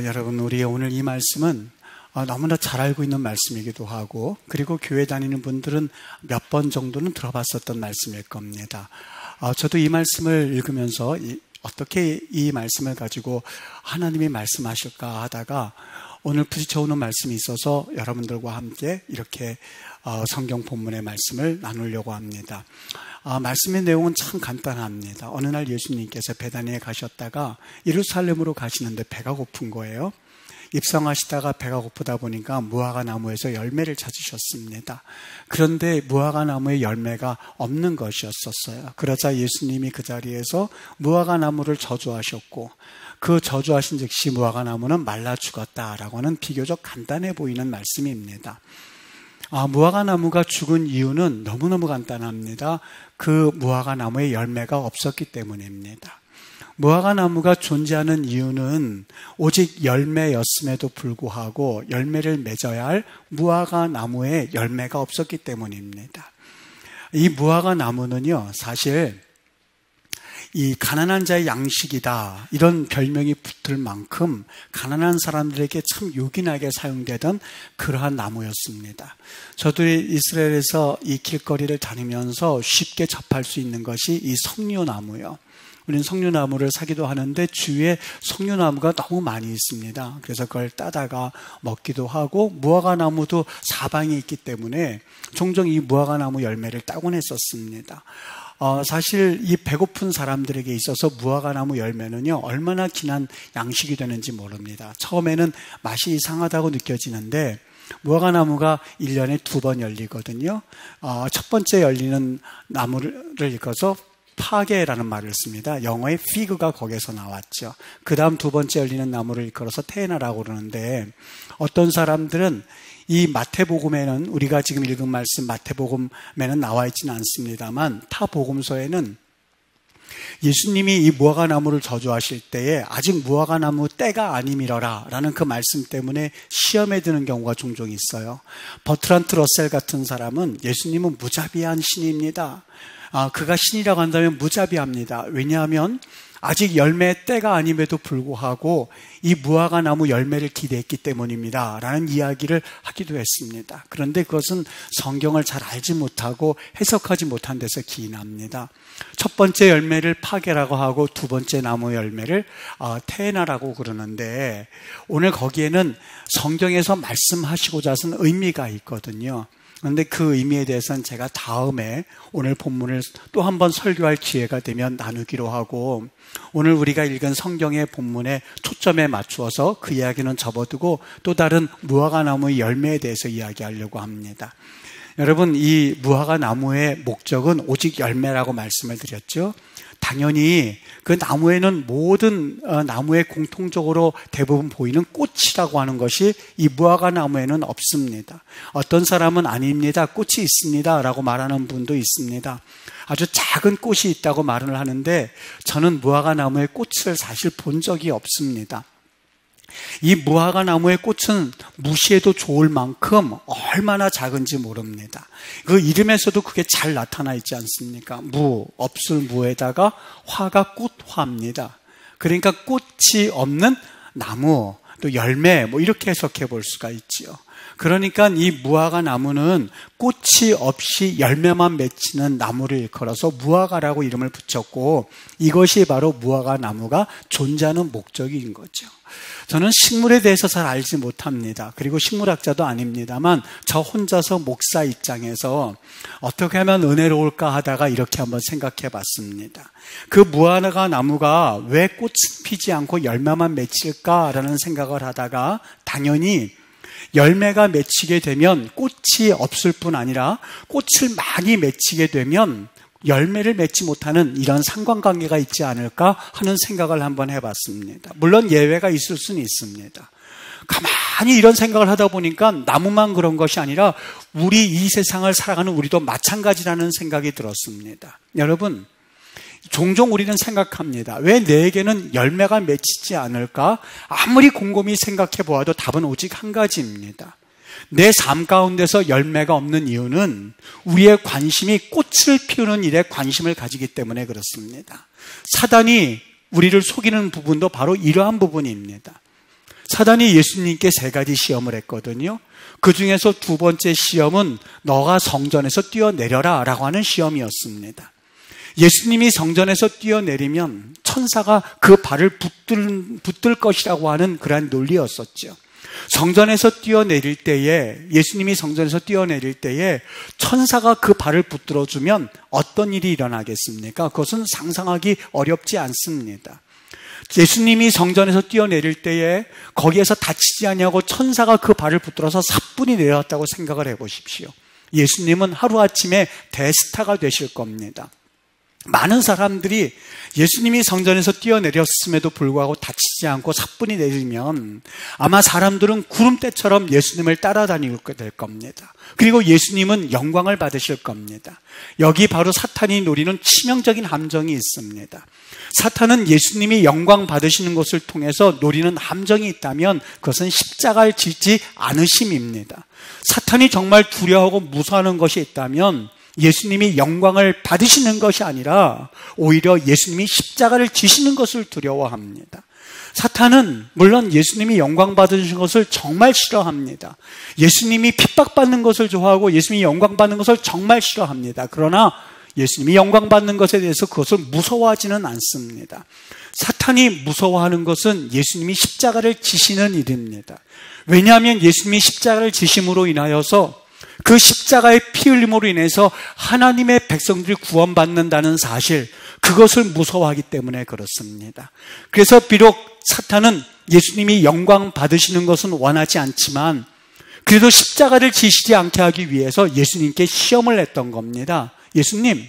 여러분, 우리 오늘 이 말씀은 너무나 잘 알고 있는 말씀이기도 하고, 그리고 교회 다니는 분들은 몇 번 정도는 들어봤었던 말씀일 겁니다. 저도 이 말씀을 읽으면서 어떻게 이 말씀을 가지고 하나님이 말씀하실까 하다가 오늘 부딪혀오는 말씀이 있어서 여러분들과 함께 이렇게 성경 본문의 말씀을 나누려고 합니다. 말씀의 내용은 참 간단합니다. 어느 날 예수님께서 베다니에 가셨다가 예루살렘으로 가시는데 배가 고픈 거예요. 입성하시다가 배가 고프다 보니까 무화과 나무에서 열매를 찾으셨습니다. 그런데 무화과 나무에 열매가 없는 것이었었어요. 그러자 예수님이 그 자리에서 무화과 나무를 저주하셨고, 그 저주하신 즉시 무화과 나무는 말라 죽었다라고 하는 비교적 간단해 보이는 말씀입니다. 무화과 나무가 죽은 이유는 너무너무 간단합니다. 그 무화과 나무에 열매가 없었기 때문입니다. 무화과 나무가 존재하는 이유는 오직 열매였음에도 불구하고 열매를 맺어야 할 무화과 나무에 열매가 없었기 때문입니다. 이 무화과 나무는요, 사실 이 가난한 자의 양식이다, 이런 별명이 붙을 만큼 가난한 사람들에게 참 요긴하게 사용되던 그러한 나무였습니다. 저도 이스라엘에서 이 길거리를 다니면서 쉽게 접할 수 있는 것이 이 석류나무요. 우리는 석류나무를 사기도 하는데 주위에 석류나무가 너무 많이 있습니다. 그래서 그걸 따다가 먹기도 하고, 무화과나무도 사방에 있기 때문에 종종 이 무화과나무 열매를 따곤 했었습니다. 사실 이 배고픈 사람들에게 있어서 무화과나무 열매는요, 얼마나 진한 양식이 되는지 모릅니다. 처음에는 맛이 이상하다고 느껴지는데 무화과나무가 1년에 2번 열리거든요. 첫 번째 열리는 나무를 일컬어서 파게라는 말을 씁니다. 영어의 fig가 거기에서 나왔죠. 그 다음 두 번째 열리는 나무를 일컬어서 테나라고 그러는데, 어떤 사람들은 이 마태복음에는, 우리가 지금 읽은 말씀 마태복음에는 나와 있지는 않습니다만, 타 복음서에는 예수님이 이 무화과나무를 저주하실 때에 아직 무화과나무 때가 아니미러라 라는 그 말씀 때문에 시험에 드는 경우가 종종 있어요. 버트란트 러셀 같은 사람은 예수님은 무자비한 신입니다. 그가 신이라고 한다면 무자비합니다. 왜냐하면 아직 열매의 때가 아님에도 불구하고 이 무화과 나무 열매를 기대했기 때문입니다 라는 이야기를 하기도 했습니다. 그런데 그것은 성경을 잘 알지 못하고 해석하지 못한 데서 기인합니다. 첫 번째 열매를 파게라고 하고 두 번째 나무 열매를 테나라고 그러는데, 오늘 거기에는 성경에서 말씀하시고자 하신 의미가 있거든요. 그런데 그 의미에 대해서는 제가 다음에 오늘 본문을 또 한 번 설교할 기회가 되면 나누기로 하고, 오늘 우리가 읽은 성경의 본문에 초점에 맞추어서 그 이야기는 접어두고 또 다른 무화과나무의 열매에 대해서 이야기하려고 합니다. 여러분, 이 무화과나무의 목적은 오직 열매라고 말씀을 드렸죠. 당연히 그 나무에는 모든 나무에 공통적으로 대부분 보이는 꽃이라고 하는 것이 이 무화과 나무에는 없습니다. 어떤 사람은 아닙니다, 꽃이 있습니다 라고 말하는 분도 있습니다. 아주 작은 꽃이 있다고 말을 하는데, 저는 무화과 나무의 꽃을 사실 본 적이 없습니다. 이 무화과 나무의 꽃은 무시해도 좋을 만큼 얼마나 작은지 모릅니다. 그 이름에서도 그게 잘 나타나 있지 않습니까? 없을 무에다가 화가 꽃화입니다. 그러니까 꽃이 없는 나무, 또 열매, 이렇게 해석해 볼 수가 있지요. 그러니까 이 무화과 나무는 꽃이 없이 열매만 맺히는 나무를 일컬어서 무화과라고 이름을 붙였고, 이것이 바로 무화과 나무가 존재하는 목적인 거죠. 저는 식물에 대해서 잘 알지 못합니다. 그리고 식물학자도 아닙니다만 저 혼자서 목사 입장에서 어떻게 하면 은혜로울까 하다가 이렇게 한번 생각해 봤습니다. 그 무화과 나무가 왜 꽃은 피지 않고 열매만 맺힐까라는 생각을 하다가, 당연히 열매가 맺히게 되면 꽃이 없을 뿐 아니라 꽃을 많이 맺히게 되면 열매를 맺지 못하는 이런 상관관계가 있지 않을까 하는 생각을 한번 해봤습니다. 물론 예외가 있을 수는 있습니다. 가만히 이런 생각을 하다 보니까 나무만 그런 것이 아니라 우리 이 세상을 살아가는 우리도 마찬가지라는 생각이 들었습니다. 여러분, 종종 우리는 생각합니다. 왜 내게는 열매가 맺히지 않을까? 아무리 곰곰이 생각해 보아도 답은 오직 한 가지입니다. 내 삶 가운데서 열매가 없는 이유는 우리의 관심이 꽃을 피우는 일에 관심을 가지기 때문에 그렇습니다. 사단이 우리를 속이는 부분도 바로 이러한 부분입니다. 사단이 예수님께 3가지 시험을 했거든요. 그 중에서 2번째 시험은 너가 성전에서 뛰어내려라 라고 하는 시험이었습니다. 예수님이 성전에서 뛰어내리면 천사가 그 발을 붙들 것이라고 하는 그러한 논리였었죠. 성전에서 뛰어내릴 때에, 예수님이 성전에서 뛰어내릴 때에 천사가 그 발을 붙들어주면 어떤 일이 일어나겠습니까? 그것은 상상하기 어렵지 않습니다. 예수님이 성전에서 뛰어내릴 때에 거기에서 다치지 아니하고 천사가 그 발을 붙들어서 사뿐히 내려왔다고 생각을 해보십시오. 예수님은 하루아침에 대스타가 되실 겁니다. 많은 사람들이 예수님이 성전에서 뛰어내렸음에도 불구하고 다치지 않고 사뿐히 내리면 아마 사람들은 구름대처럼 예수님을 따라다니게 될 겁니다. 그리고 예수님은 영광을 받으실 겁니다. 여기 바로 사탄이 노리는 치명적인 함정이 있습니다. 사탄은 예수님이 영광 받으시는 것을 통해서 노리는 함정이 있다면 그것은 십자가를 지지 않으심입니다. 사탄이 정말 두려워하고 무서워하는 것이 있다면 예수님이 영광을 받으시는 것이 아니라 오히려 예수님이 십자가를 지시는 것을 두려워합니다. 사탄은 물론 예수님이 영광 받으신 것을 정말 싫어합니다. 예수님이 핍박받는 것을 좋아하고 예수님이 영광 받는 것을 정말 싫어합니다. 그러나 예수님이 영광 받는 것에 대해서 그것을 무서워하지는 않습니다. 사탄이 무서워하는 것은 예수님이 십자가를 지시는 일입니다. 왜냐하면 예수님이 십자가를 지심으로 인하여서 그 십자가의 피 흘림으로 인해서 하나님의 백성들이 구원받는다는 사실, 그것을 무서워하기 때문에 그렇습니다. 그래서 비록 사탄은 예수님이 영광 받으시는 것은 원하지 않지만 그래도 십자가를 지시지 않게 하기 위해서 예수님께 시험을 냈던 겁니다. 예수님,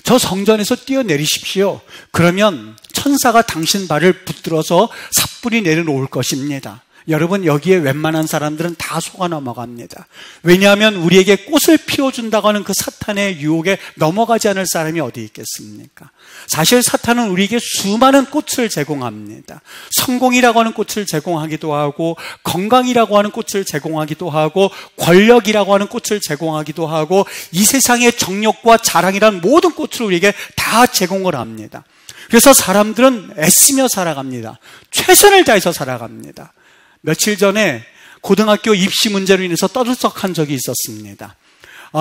저 성전에서 뛰어내리십시오. 그러면 천사가 당신 발을 붙들어서 사뿐히 내려놓을 것입니다. 여러분, 여기에 웬만한 사람들은 다 속아 넘어갑니다. 왜냐하면 우리에게 꽃을 피워준다고 하는 그 사탄의 유혹에 넘어가지 않을 사람이 어디 있겠습니까? 사실 사탄은 우리에게 수많은 꽃을 제공합니다. 성공이라고 하는 꽃을 제공하기도 하고, 건강이라고 하는 꽃을 제공하기도 하고, 권력이라고 하는 꽃을 제공하기도 하고, 이 세상의 정욕과 자랑이라는 모든 꽃을 우리에게 다 제공을 합니다. 그래서 사람들은 애쓰며 살아갑니다. 최선을 다해서 살아갑니다. 며칠 전에 고등학교 입시 문제로 인해서 떠들썩한 적이 있었습니다.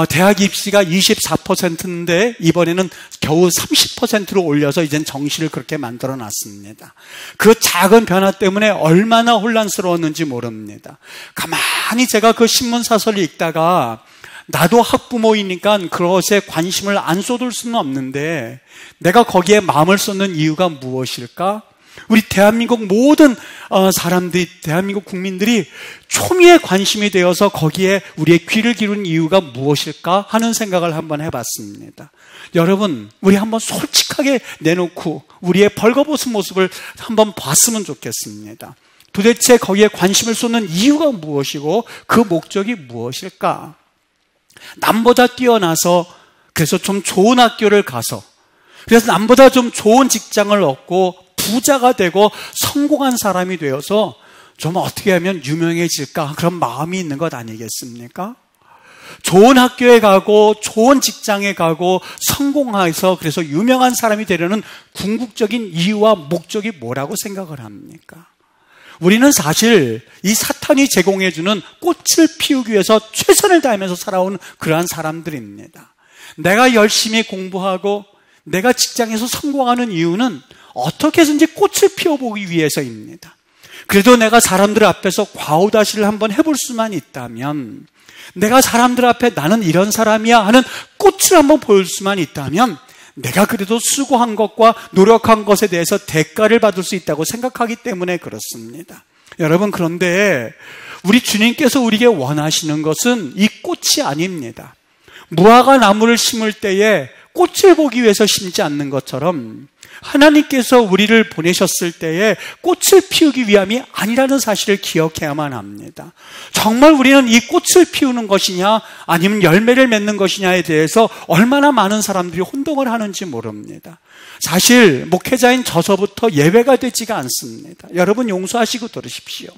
대학 입시가 24%인데 이번에는 겨우 30%로 올려서 이젠 정시를 그렇게 만들어 놨습니다. 그 작은 변화 때문에 얼마나 혼란스러웠는지 모릅니다. 가만히 제가 그 신문사설을 읽다가 나도 학부모이니까 그것에 관심을 안 쏟을 수는 없는데 내가 거기에 마음을 쏟는 이유가 무엇일까? 우리 대한민국 모든 사람들이, 대한민국 국민들이 초미의 관심이 되어서 거기에 우리의 귀를 기울인 이유가 무엇일까 하는 생각을 한번 해봤습니다. 여러분, 우리 한번 솔직하게 내놓고 우리의 벌거벗은 모습을 한번 봤으면 좋겠습니다. 도대체 거기에 관심을 쏟는 이유가 무엇이고 그 목적이 무엇일까? 남보다 뛰어나서, 그래서 좀 좋은 학교를 가서, 그래서 남보다 좀 좋은 직장을 얻고 부자가 되고 성공한 사람이 되어서 좀 어떻게 하면 유명해질까, 그런 마음이 있는 것 아니겠습니까? 좋은 학교에 가고 좋은 직장에 가고 성공해서 그래서 유명한 사람이 되려는 궁극적인 이유와 목적이 뭐라고 생각을 합니까? 우리는 사실 이 사탄이 제공해주는 꽃을 피우기 위해서 최선을 다하면서 살아온 그러한 사람들입니다. 내가 열심히 공부하고 내가 직장에서 성공하는 이유는 어떻게 해서든지 꽃을 피워보기 위해서입니다. 그래도 내가 사람들 앞에서 과오다시를 한번 해볼 수만 있다면, 내가 사람들 앞에 나는 이런 사람이야 하는 꽃을 한번 보일 수만 있다면 내가 그래도 수고한 것과 노력한 것에 대해서 대가를 받을 수 있다고 생각하기 때문에 그렇습니다. 여러분, 그런데 우리 주님께서 우리에게 원하시는 것은 이 꽃이 아닙니다. 무화과 나무를 심을 때에 꽃을 보기 위해서 심지 않는 것처럼 하나님께서 우리를 보내셨을 때에 꽃을 피우기 위함이 아니라는 사실을 기억해야만 합니다. 정말 우리는 이 꽃을 피우는 것이냐 아니면 열매를 맺는 것이냐에 대해서 얼마나 많은 사람들이 혼동을 하는지 모릅니다. 사실 목회자인 저서부터 예외가 되지가 않습니다. 여러분 용서하시고 들으십시오.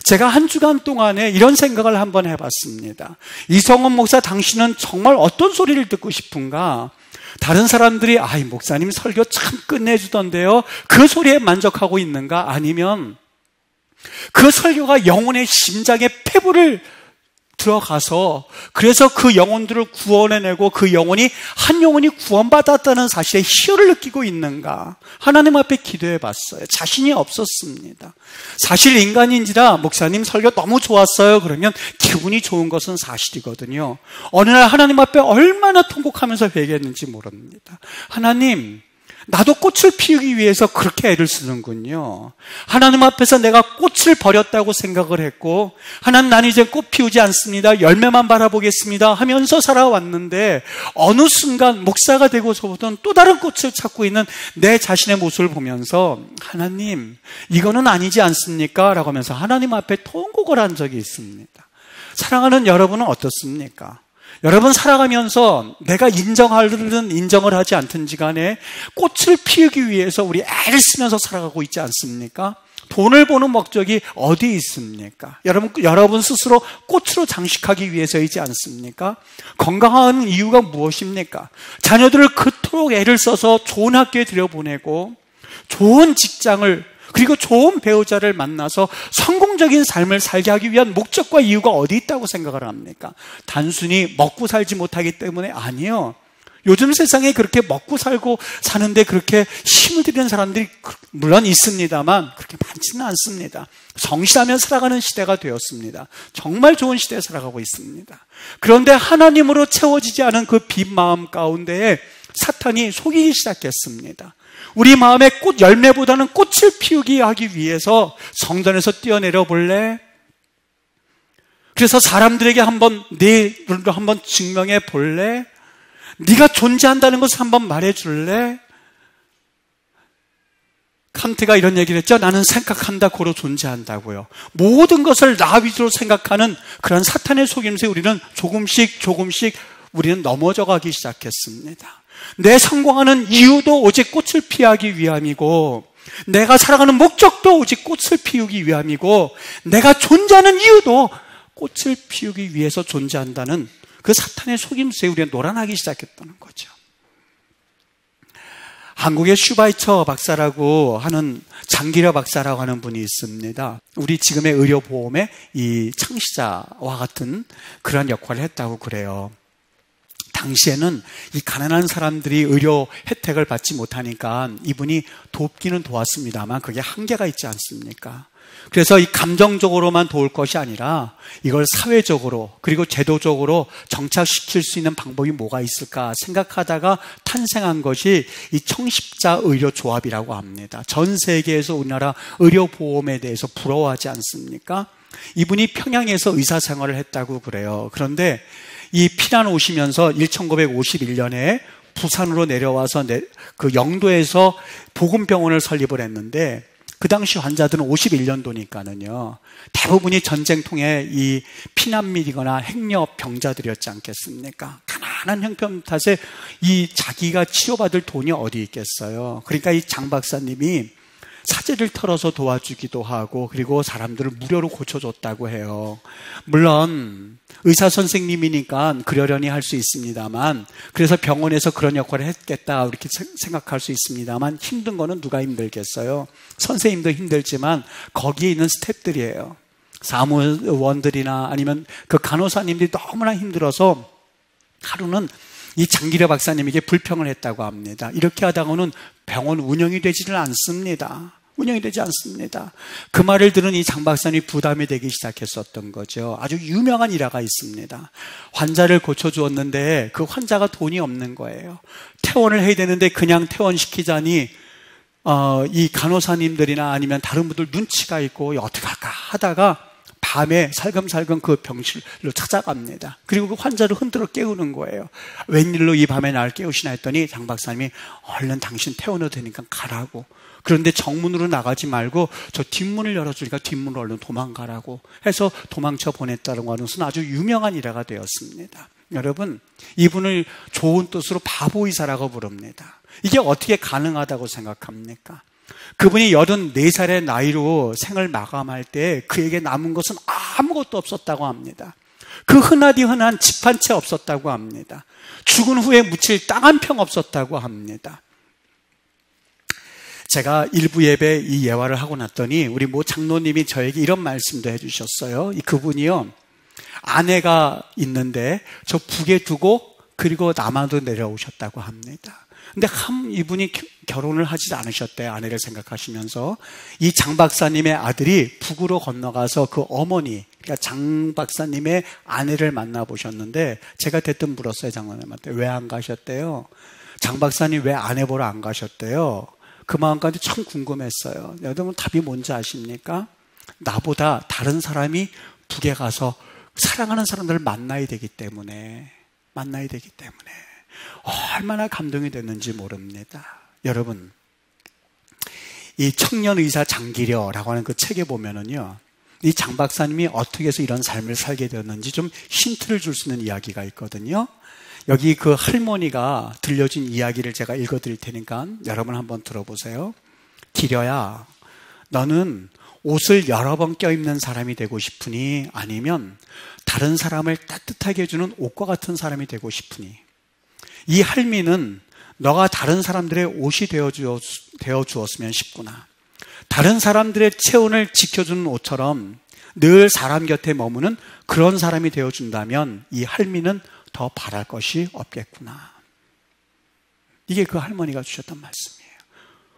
제가 한 주간 동안에 이런 생각을 한번 해봤습니다. 이성원 목사, 당신은 정말 어떤 소리를 듣고 싶은가? 다른 사람들이 이 목사님 설교 참 끝내주던데요, 그 소리에 만족하고 있는가? 아니면 그 설교가 영혼의 심장에 폐부를 들어가서 그래서 그 영혼들을 구원해내고 그 영혼이 한 영혼이 구원받았다는 사실에 희열을 느끼고 있는가? 하나님 앞에 기도해 봤어요. 자신이 없었습니다. 사실 인간인지라 목사님 설교 너무 좋았어요. 그러면 기분이 좋은 것은 사실이거든요. 어느 날 하나님 앞에 얼마나 통곡하면서 회개했는지 모릅니다. 하나님, 나도 꽃을 피우기 위해서 그렇게 애를 쓰는군요. 하나님 앞에서 내가 꽃을 버렸다고 생각을 했고, 하나님, 나는 이제 꽃 피우지 않습니다. 열매만 바라보겠습니다 하면서 살아왔는데 어느 순간 목사가 되고서부터는 또 다른 꽃을 찾고 있는 내 자신의 모습을 보면서 하나님, 이거는 아니지 않습니까? 라고 하면서 하나님 앞에 통곡을 한 적이 있습니다. 사랑하는 여러분은 어떻습니까? 여러분 살아가면서 내가 인정하든 인정을 하지 않든지 간에 꽃을 피우기 위해서 우리 애를 쓰면서 살아가고 있지 않습니까? 돈을 버는 목적이 어디 있습니까? 여러분 스스로 꽃으로 장식하기 위해서이지 않습니까? 건강한 이유가 무엇입니까? 자녀들을 그토록 애를 써서 좋은 학교에 들여보내고 좋은 직장을 그리고 좋은 배우자를 만나서 성공적인 삶을 살게 하기 위한 목적과 이유가 어디 있다고 생각을 합니까? 단순히 먹고 살지 못하기 때문에 아니요. 요즘 세상에 그렇게 먹고 살고 사는데 그렇게 힘을 들이는 사람들이 물론 있습니다만 그렇게 많지는 않습니다. 성실하며 살아가는 시대가 되었습니다. 정말 좋은 시대에 살아가고 있습니다. 그런데 하나님으로 채워지지 않은 그 빈 마음 가운데에 사탄이 속이기 시작했습니다. 우리 마음의 꽃 열매보다는 꽃을 피우기 하기 위해서 성전에서 뛰어내려 볼래? 그래서 사람들에게 한번 내 눈으로 한번 증명해 볼래? 네가 존재한다는 것을 한번 말해줄래? 칸트가 이런 얘기를 했죠. 나는 생각한다 고로 존재한다고요. 모든 것을 나 위주로 생각하는 그런 사탄의 속임수에 우리는 조금씩 우리는 넘어져 가기 시작했습니다. 내 성공하는 이유도 오직 꽃을 피하기 위함이고 내가 살아가는 목적도 오직 꽃을 피우기 위함이고 내가 존재하는 이유도 꽃을 피우기 위해서 존재한다는 그 사탄의 속임수에 우리가 놀아나기 시작했다는 거죠. 한국의 슈바이처 박사라고 하는 장기려 박사라고 하는 분이 있습니다. 우리 지금의 의료보험의 이 창시자와 같은 그런 역할을 했다고 그래요. 당시에는 이 가난한 사람들이 의료 혜택을 받지 못하니까 이분이 돕기는 도왔습니다만 그게 한계가 있지 않습니까? 그래서 이 감정적으로만 도울 것이 아니라 이걸 사회적으로 그리고 제도적으로 정착시킬 수 있는 방법이 뭐가 있을까 생각하다가 탄생한 것이 이 청십자 의료조합이라고 합니다. 전 세계에서 우리나라 의료보험에 대해서 부러워하지 않습니까? 이분이 평양에서 의사생활을 했다고 그래요. 그런데 이 피난 오시면서 1951년에 부산으로 내려와서 그 영도에서 복음병원을 설립을 했는데 그 당시 환자들은 51년도니까는요. 대부분이 전쟁통에 이 피난민이거나 행여 병자들이었지 않겠습니까? 가난한 형편 탓에 이 자기가 치료받을 돈이 어디 있겠어요. 그러니까 이 장 박사님이 사제를 털어서 도와주기도 하고 그리고 사람들을 무료로 고쳐줬다고 해요. 물론 의사 선생님이니까 그러려니 할 수 있습니다만 그래서 병원에서 그런 역할을 했겠다 이렇게 생각할 수 있습니다만 힘든 거는 누가 힘들겠어요. 선생님도 힘들지만 거기에 있는 스태프들이에요. 사무원들이나 아니면 그 간호사님들이 너무나 힘들어서 하루는 이 장기려 박사님에게 불평을 했다고 합니다. 이렇게 하다가는 병원 운영이 되지를 않습니다. 운영이 되지 않습니다. 그 말을 들은 이 장 박사님이 부담이 되기 시작했었던 거죠. 아주 유명한 일화가 있습니다. 환자를 고쳐주었는데 그 환자가 돈이 없는 거예요. 퇴원을 해야 되는데 그냥 퇴원시키자니 이 간호사님들이나 아니면 다른 분들 눈치가 있고 어떡할까 하다가 밤에 살금살금 그 병실로 찾아갑니다. 그리고 그 환자를 흔들어 깨우는 거예요. 웬일로 이 밤에 날 깨우시나 했더니 장 박사님이 얼른 당신 퇴원해도 되니까 가라고. 그런데 정문으로 나가지 말고 저 뒷문을 열어주니까 뒷문으로 얼른 도망가라고 해서 도망쳐 보냈다는 것은 아주 유명한 일화가 되었습니다. 여러분, 이분을 좋은 뜻으로 바보의사라고 부릅니다. 이게 어떻게 가능하다고 생각합니까? 그분이 84살의 나이로 생을 마감할 때 그에게 남은 것은 아무것도 없었다고 합니다. 그 흔하디 흔한 집 한 채 없었다고 합니다. 죽은 후에 묻힐 땅 한 평 없었다고 합니다. 제가 일부 예배 이 예화를 하고 났더니 우리 모 장로님이 저에게 이런 말씀도 해주셨어요. 그분이요, 아내가 있는데 저 북에 두고 그리고 남한으로 내려오셨다고 합니다. 근데 이분이 결혼을 하지 않으셨대요. 아내를 생각하시면서. 이 장 박사님의 아들이 북으로 건너가서 그 어머니, 그러니까 장 박사님의 아내를 만나보셨는데 제가 대뜸 물었어요. 장로님한테. 왜 안 가셨대요? 장 박사님 왜 아내 보러 안 가셨대요? 그 마음까지 참 궁금했어요. 여러분 답이 뭔지 아십니까? 나보다 다른 사람이 북에 가서 사랑하는 사람들을 만나야 되기 때문에 얼마나 감동이 됐는지 모릅니다. 여러분, 이 청년의사 장기려라고 하는 그 책에 보면은요, 이 장 박사님이 어떻게 해서 이런 삶을 살게 되었는지 좀 힌트를 줄 수 있는 이야기가 있거든요. 여기 그 할머니가 들려준 이야기를 제가 읽어드릴 테니까 여러분 한번 들어보세요. 기려야, 너는 옷을 여러 번 껴입는 사람이 되고 싶으니, 아니면 다른 사람을 따뜻하게 해주는 옷과 같은 사람이 되고 싶으니. 이 할미는 너가 다른 사람들의 옷이 되어 주었으면 싶구나. 다른 사람들의 체온을 지켜주는 옷처럼 늘 사람 곁에 머무는 그런 사람이 되어준다면 이 할미는 더 바랄 것이 없겠구나. 이게 그 할머니가 주셨던 말씀이에요.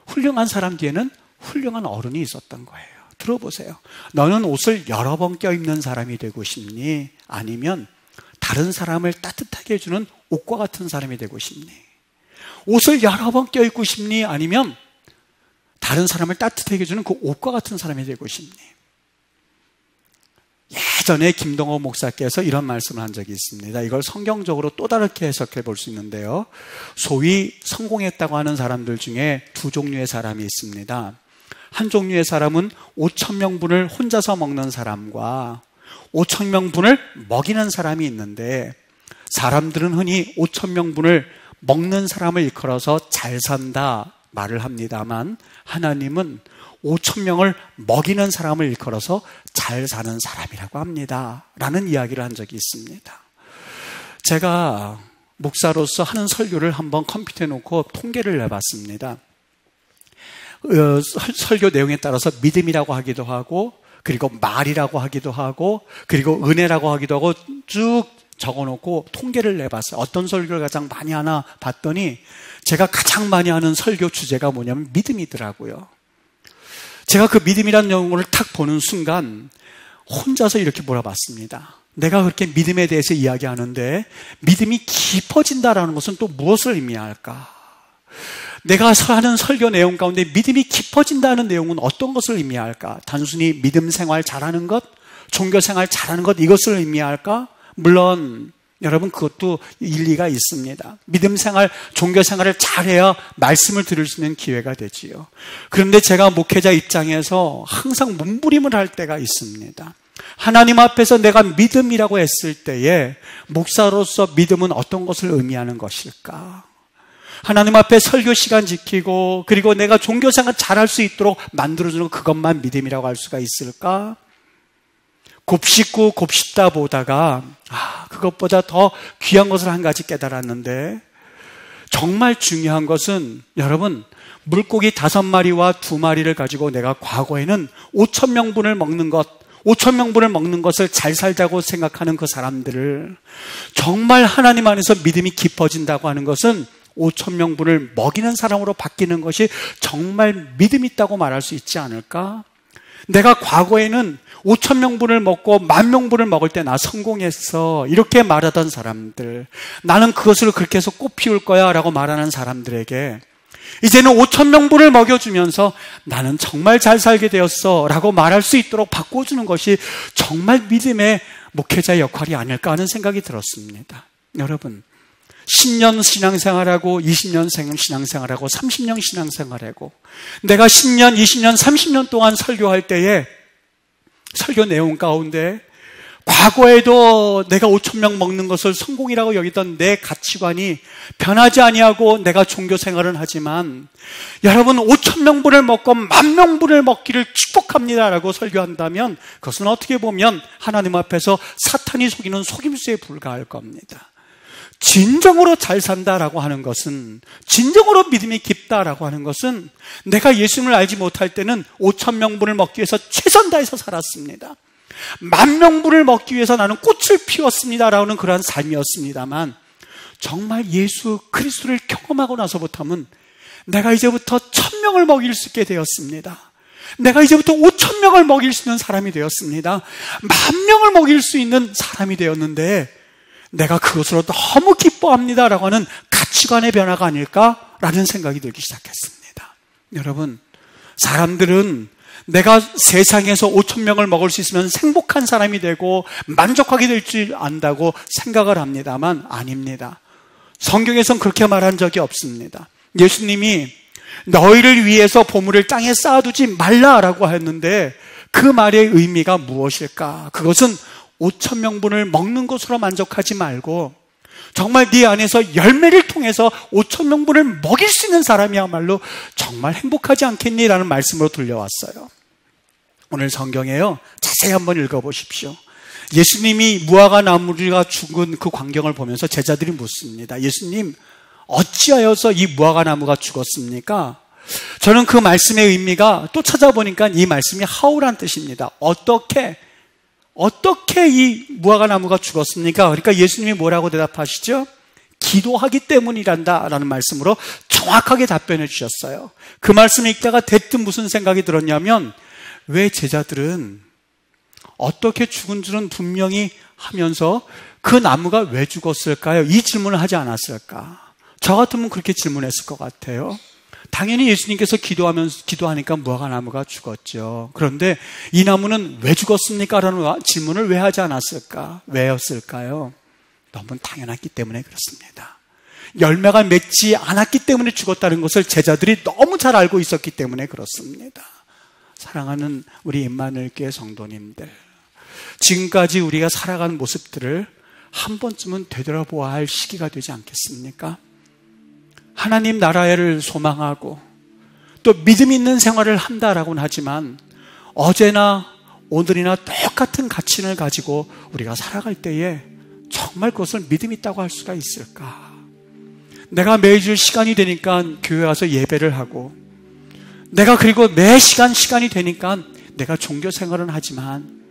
훌륭한 사람 뒤에는 훌륭한 어른이 있었던 거예요. 들어보세요. 너는 옷을 여러 번 껴입는 사람이 되고 싶니? 아니면 다른 사람을 따뜻하게 해주는 옷과 같은 사람이 되고 싶니? 옷을 여러 번 껴입고 싶니? 아니면 다른 사람을 따뜻하게 해주는 그 옷과 같은 사람이 되고 싶니? 예전에 김동호 목사께서 이런 말씀을 한 적이 있습니다. 이걸 성경적으로 또 다르게 해석해 볼 수 있는데요. 소위 성공했다고 하는 사람들 중에 두 종류의 사람이 있습니다. 한 종류의 사람은 5,000명분을 혼자서 먹는 사람과 5,000명분을 먹이는 사람이 있는데, 사람들은 흔히 5,000명분을 먹는 사람을 일컬어서 잘 산다 말을 합니다만, 하나님은 5,000명을 먹이는 사람을 일컬어서 잘 사는 사람이라고 합니다 라는 이야기를 한 적이 있습니다. 제가 목사로서 하는 설교를 한번 컴퓨터에 놓고 통계를 내봤습니다. 설교 내용에 따라서 믿음이라고 하기도 하고, 그리고 말이라고 하기도 하고, 그리고 은혜라고 하기도 하고 쭉 적어놓고 통계를 내봤어요. 어떤 설교를 가장 많이 하나 봤더니 제가 가장 많이 하는 설교 주제가 뭐냐면 믿음이더라고요. 제가 그 믿음이라는 용어를 탁 보는 순간 혼자서 이렇게 물어봤습니다. 내가 그렇게 믿음에 대해서 이야기하는데 믿음이 깊어진다라는 것은 또 무엇을 의미할까? 내가 하는 설교 내용 가운데 믿음이 깊어진다는 내용은 어떤 것을 의미할까? 단순히 믿음 생활 잘하는 것, 종교 생활 잘하는 것, 이것을 의미할까? 물론 여러분 그것도 일리가 있습니다. 믿음 생활, 종교 생활을 잘해야 말씀을 들을 수 있는 기회가 되지요. 그런데 제가 목회자 입장에서 항상 몸부림을 할 때가 있습니다. 하나님 앞에서 내가 믿음이라고 했을 때에 목사로서 믿음은 어떤 것을 의미하는 것일까? 하나님 앞에 설교 시간 지키고, 그리고 내가 종교 생활 잘할 수 있도록 만들어주는 그것만 믿음이라고 할 수가 있을까? 곱씹고 곱씹다 보다가 그것보다 더 귀한 것을 한 가지 깨달았는데, 정말 중요한 것은 여러분, 물고기 5마리와 2마리를 가지고 내가 과거에는 5,000명분을 먹는 것, 5,000명분을 먹는 것을 잘 살자고 생각하는 그 사람들을, 정말 하나님 안에서 믿음이 깊어진다고 하는 것은 5,000명분을 먹이는 사람으로 바뀌는 것이 정말 믿음 있다고 말할 수 있지 않을까? 내가 과거에는 5,000명분을 먹고 10,000명분을 먹을 때 나 성공했어, 이렇게 말하던 사람들, 나는 그것을 그렇게 해서 꽃 피울 거야 라고 말하는 사람들에게 이제는 5,000명분을 먹여주면서 나는 정말 잘 살게 되었어 라고 말할 수 있도록 바꿔주는 것이 정말 믿음의 목회자의 역할이 아닐까 하는 생각이 들었습니다. 여러분, 10년 신앙생활하고 20년 신앙생활하고 30년 신앙생활하고, 내가 10년, 20년, 30년 동안 설교할 때에 설교 내용 가운데 과거에도 내가 5,000명 먹는 것을 성공이라고 여기던 내 가치관이 변하지 아니하고 내가 종교 생활은 하지만, 여러분 5,000명분을 먹고 10,000명분을 먹기를 축복합니다라고 설교한다면 그것은 어떻게 보면 하나님 앞에서 사탄이 속이는 속임수에 불과할 겁니다. 진정으로 잘 산다라고 하는 것은, 진정으로 믿음이 깊다라고 하는 것은, 내가 예수님을 알지 못할 때는 5,000명분을 먹기 위해서 최선 다해서 살았습니다. 10,000명분을 먹기 위해서 나는 꽃을 피웠습니다라는 그러한 삶이었습니다만, 정말 예수 그리스도를 경험하고 나서부터는 내가 이제부터 1,000명을 먹일 수 있게 되었습니다. 내가 이제부터 5,000명을 먹일 수 있는 사람이 되었습니다. 10,000명을 먹일 수 있는 사람이 되었는데, 내가 그것으로 너무 기뻐합니다라고 하는 가치관의 변화가 아닐까라는 생각이 들기 시작했습니다. 여러분, 사람들은 내가 세상에서 5,000명을 먹을 수 있으면 행복한 사람이 되고 만족하게 될 줄 안다고 생각을 합니다만 아닙니다. 성경에선 그렇게 말한 적이 없습니다. 예수님이 너희를 위해서 보물을 땅에 쌓아두지 말라라고 했는데, 그 말의 의미가 무엇일까? 그것은 5,000명분을 먹는 것으로 만족하지 말고 정말 네 안에서 열매를 통해서 5,000명분을 먹일 수 있는 사람이야말로 정말 행복하지 않겠니라는 말씀으로 들려왔어요. 오늘 성경에요, 자세히 한번 읽어보십시오. 예수님이 무화과 나무가 죽은 그 광경을 보면서 제자들이 묻습니다. 예수님, 어찌하여서 이 무화과 나무가 죽었습니까? 저는 그 말씀의 의미가 또 찾아보니까 이 말씀이 how란 뜻입니다. 어떻게 이 무화과 나무가 죽었습니까? 그러니까 예수님이 뭐라고 대답하시죠? 기도하기 때문이란다 라는 말씀으로 정확하게 답변해 주셨어요. 그 말씀을 읽다가 대뜸 무슨 생각이 들었냐면, 왜 제자들은 어떻게 죽은 줄은 분명히 하면서 그 나무가 왜 죽었을까요? 이 질문을 하지 않았을까? 저 같으면 그렇게 질문했을 것 같아요. 당연히 예수님께서 기도하니까 무화과 나무가 죽었죠. 그런데 이 나무는 왜 죽었습니까? 라는 질문을 왜 하지 않았을까? 왜였을까요? 너무 당연했기 때문에 그렇습니다. 열매가 맺지 않았기 때문에 죽었다는 것을 제자들이 너무 잘 알고 있었기 때문에 그렇습니다. 사랑하는 우리 임마누엘 교회 성도님들, 지금까지 우리가 살아가는 모습들을 한 번쯤은 되돌아보아야 할 시기가 되지 않겠습니까? 하나님 나라를 소망하고 또 믿음 있는 생활을 한다라고는 하지만, 어제나 오늘이나 똑같은 가치를 가지고 우리가 살아갈 때에 정말 그것을 믿음 있다고 할 수가 있을까? 내가 매주 시간이 되니까 교회 와서 예배를 하고, 내가 그리고 매 시간이 되니까 내가 종교 생활은 하지만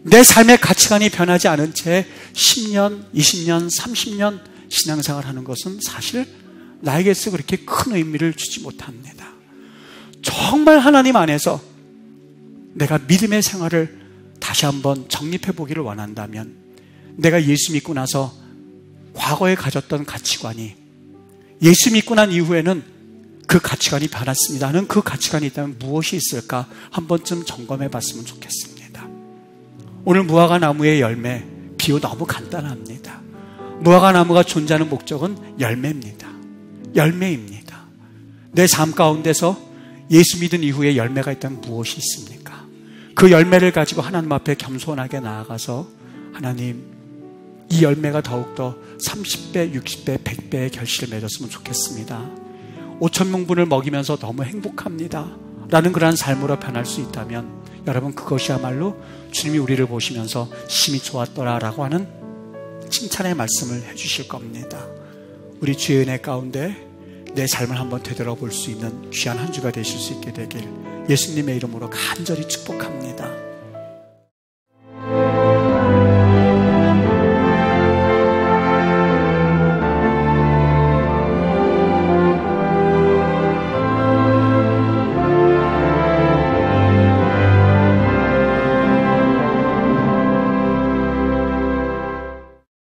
내 삶의 가치관이 변하지 않은 채 10년, 20년, 30년 신앙생활 하는 것은 사실 나에게서 그렇게 큰 의미를 주지 못합니다. 정말 하나님 안에서 내가 믿음의 생활을 다시 한번 정립해 보기를 원한다면, 내가 예수 믿고 나서 과거에 가졌던 가치관이 예수 믿고 난 이후에는 그 가치관이 변했습니다 하는 그 가치관이 있다면 무엇이 있을까 한 번쯤 점검해 봤으면 좋겠습니다. 오늘 무화과 나무의 열매, 비유 너무 간단합니다. 무화과 나무가 존재하는 목적은 열매입니다. 내 삶 가운데서 예수 믿은 이후에 열매가 있다면 무엇이 있습니까? 그 열매를 가지고 하나님 앞에 겸손하게 나아가서, 하나님, 이 열매가 더욱더 30배, 60배, 100배의 결실을 맺었으면 좋겠습니다. 5,000명분을 먹이면서 너무 행복합니다 라는 그러한 삶으로 변할 수 있다면, 여러분, 그것이야말로 주님이 우리를 보시면서 심히 좋았더라 라고 하는 칭찬의 말씀을 해주실 겁니다. 우리 주의 은혜 가운데 내 삶을 한번 되돌아볼 수 있는 귀한 한 주가 되실 수 있게 되길 예수님의 이름으로 간절히 축복합니다.